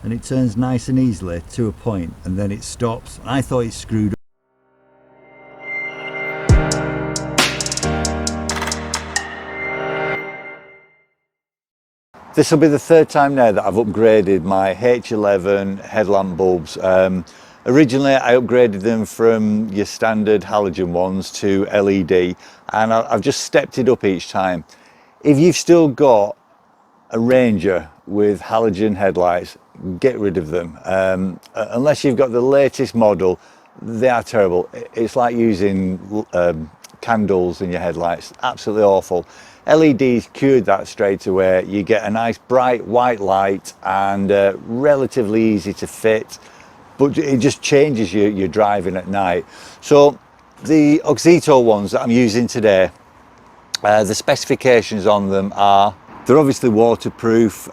and it turns nice and easily to a point, and then it stops. I thought it screwed up. This will be the third time now that I've upgraded my H11 headlamp bulbs. Originally I upgraded them from your standard halogen ones to LED, and I've just stepped it up each time. If you've still got a Ranger with halogen headlights, get rid of them. Unless you've got the latest model, they are terrible. It's like using candles in your headlights. Absolutely awful. LEDs cured that straight away. You get a nice bright white light and relatively easy to fit, but it just changes your driving at night. So the Auxito ones that I'm using today, the specifications on them are, they're obviously waterproof,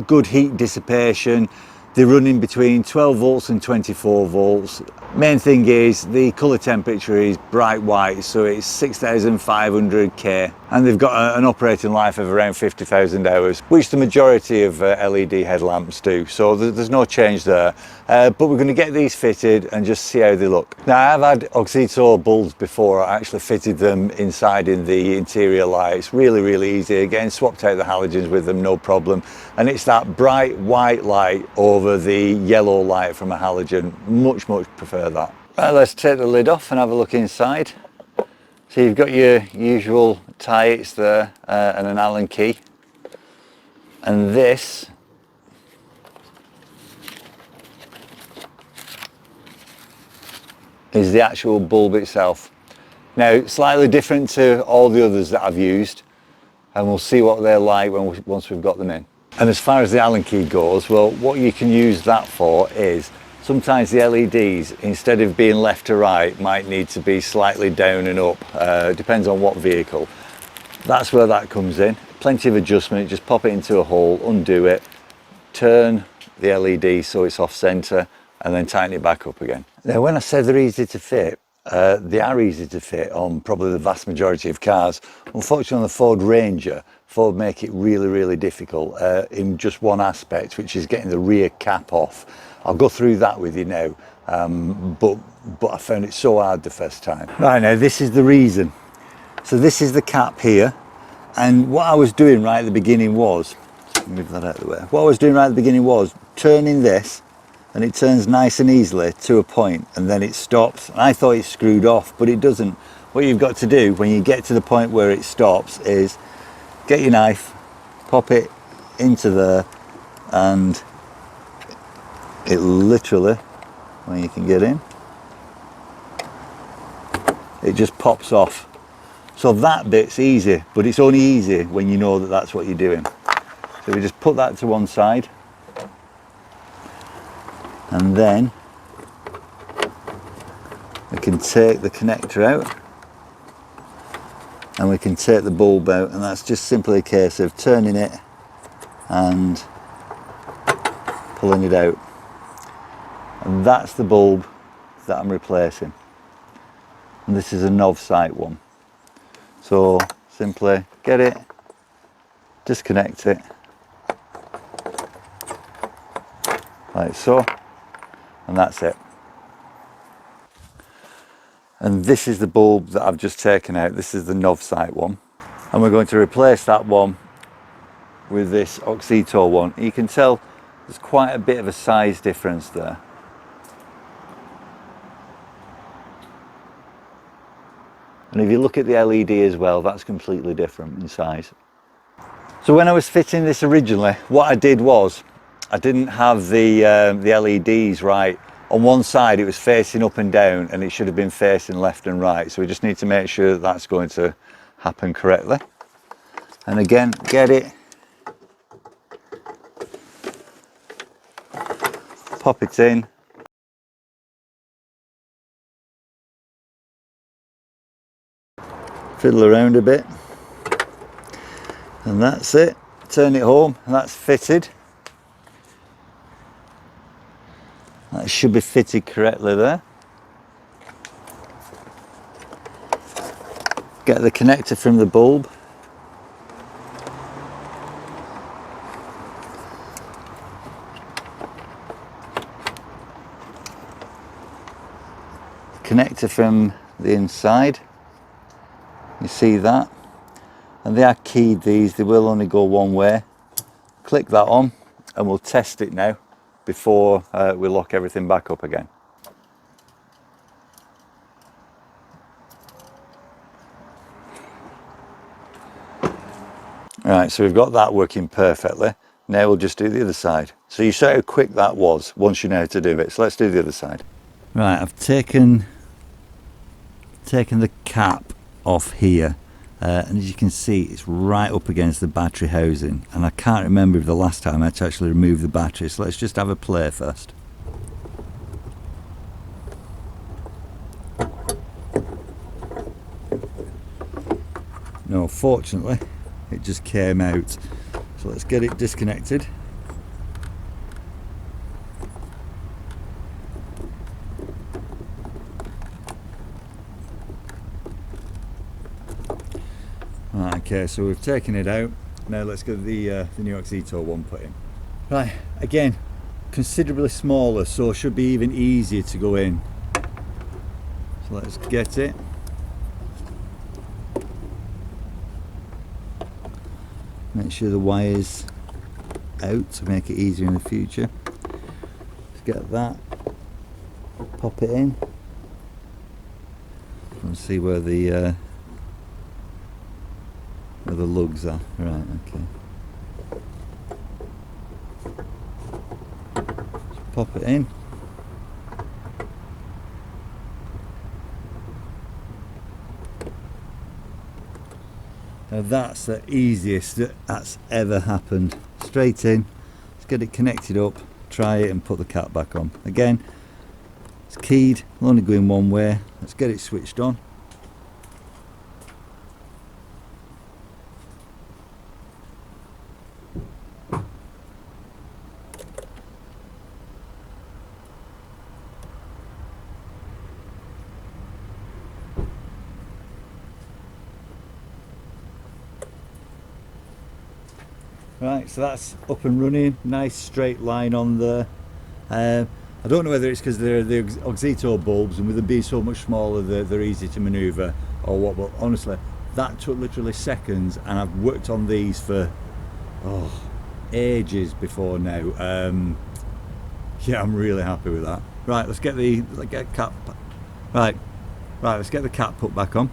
good heat dissipation. They run in between 12 volts and 24 volts. Main thing is the colour temperature is bright white, so it's 6,500 K, and they've got an operating life of around 50,000 hours, which the majority of LED headlamps do, so there's no change there. But we're going to get these fitted and just see how they look. Now, I've had Auxito bulbs before. I actually fitted them inside in the interior lights. Really easy. Again, swapped out the halogens with them, no problem. And it's that bright white light over the yellow light from a halogen. Much prefer that. Right, let's take the lid off and have a look inside. So you've got your usual tie-ins there and an Allen key. And this is the actual bulb itself. Now, slightly different to all the others that I've used, and we'll see what they're like once we've got them in. And as far as the Allen key goes, well, what you can use that for is sometimes the LEDs, instead of being left to right, might need to be slightly down and up. Depends on what vehicle. That's where that comes in. Plenty of adjustment. Just pop it into a hole, undo it, turn the LED so it's off center, and then tighten it back up again. Now, when I said they're easy to fit, they are easy to fit on probably the vast majority of cars. Unfortunately, on the Ford Ranger, Ford make it really difficult in just one aspect, which is getting the rear cap off. I'll go through that with you now, but I found it so hard the first time. Right, now this is the reason. So this is the cap here, and what I was doing right at the beginning was, move that out of the way. What I was doing right at the beginning was turning this, and it turns nice and easily to a point, and then it stops. And I thought it screwed off, but it doesn't. What you've got to do when you get to the point where it stops is get your knife, pop it into there, and it literally, when you can get in, it just pops off. So that bit's easy, but it's only easy when you know that that's what you're doing. So we just put that to one side, and then we can take the connector out, and we can take the bulb out, and that's just simply a case of turning it and pulling it out. And that's the bulb that I'm replacing. And this is a NOV site one. So simply get it, disconnect it, like so, and that's it. And this is the bulb that I've just taken out. This is the NOV site one. And we're going to replace that one with this Auxito one. You can tell there's quite a bit of a size difference there. And if you look at the LED as well, that's completely different in size. So when I was fitting this originally, what I did was, I didn't have the LEDs right. On one side it was facing up and down, and it should have been facing left and right. So we just need to make sure that that's going to happen correctly. And again, get it, pop it in, fiddle around a bit, and that's it. Turn it home, and that's fitted. That should be fitted correctly there. Get the connector from the bulb. connector from the inside. You see that? And they are keyed, these, they will only go one way. Click that on and we'll test it now before we lock everything back up again. Right, so we've got that working perfectly. Now we'll just do the other side. So you saw how quick that was once you know how to do it. So let's do the other side. Right, I've taken the cap off here. And as you can see, it's right up against the battery housing, and I can't remember the last time I had to actually remove the battery, so let's just have a play first. No, fortunately it just came out, so let's get it disconnected. Okay, so we've taken it out. Now let's get the new Auxito one put in. Right, again, considerably smaller, so it should be even easier to go in. So let's get it. Make sure the wire's out to make it easier in the future. Let's get that. Pop it in. And see where the lugs are. Right, okay. Just pop it in. Now that's the easiest that's ever happened. Straight in, let's get it connected up, try it and put the cap back on. Again, it's keyed, it'll only go in one way. Let's get it switched on. Right, so that's up and running, nice straight line on there. I don't know whether it's because they're the Auxito bulbs and with them being so much smaller they're easy to manoeuvre or what, but honestly that took literally seconds, and I've worked on these for ages before now. Yeah, I'm really happy with that. Right, let's get the cap. Right, let's get the cap put back on.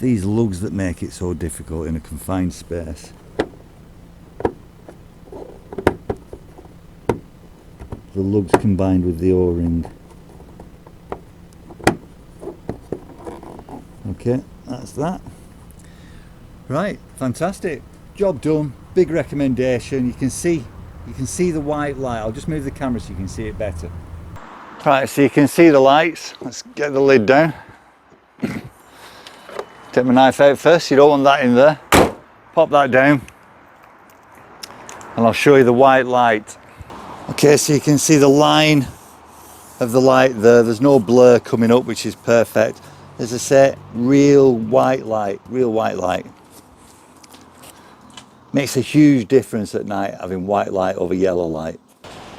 These lugs that make it so difficult in a confined space. The lugs combined with the O-ring. Okay, that's that. Right, fantastic. Job done. Big recommendation. You can see the white light. I'll just move the camera so you can see it better. Right, so you can see the lights. Let's get the lid down. Take my knife out first, you don't want that in there. Pop that down and I'll show you the white light. Okay, so you can see the line of the light there. There's no blur coming up, which is perfect. As I say, real white light, real white light. Makes a huge difference at night having white light over yellow light.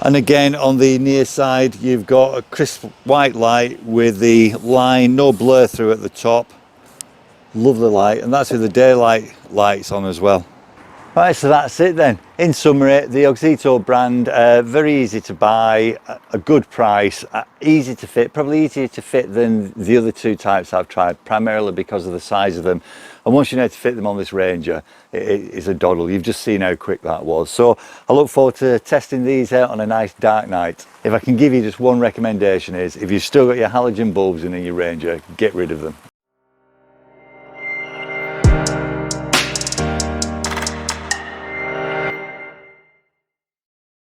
And again, on the near side, you've got a crisp white light with the line, no blur through at the top. Lovely light, and that's with the daylight lights on as well. Right, so that's it then. In summary, the Auxito brand, very easy to buy, a good price, easy to fit, probably easier to fit than the other two types I've tried, primarily because of the size of them. And once you know how to fit them on this Ranger, it is a doddle. You've just seen how quick that was. So I look forward to testing these out on a nice dark night. If I can give you just one recommendation is, if you've still got your halogen bulbs in your Ranger, get rid of them.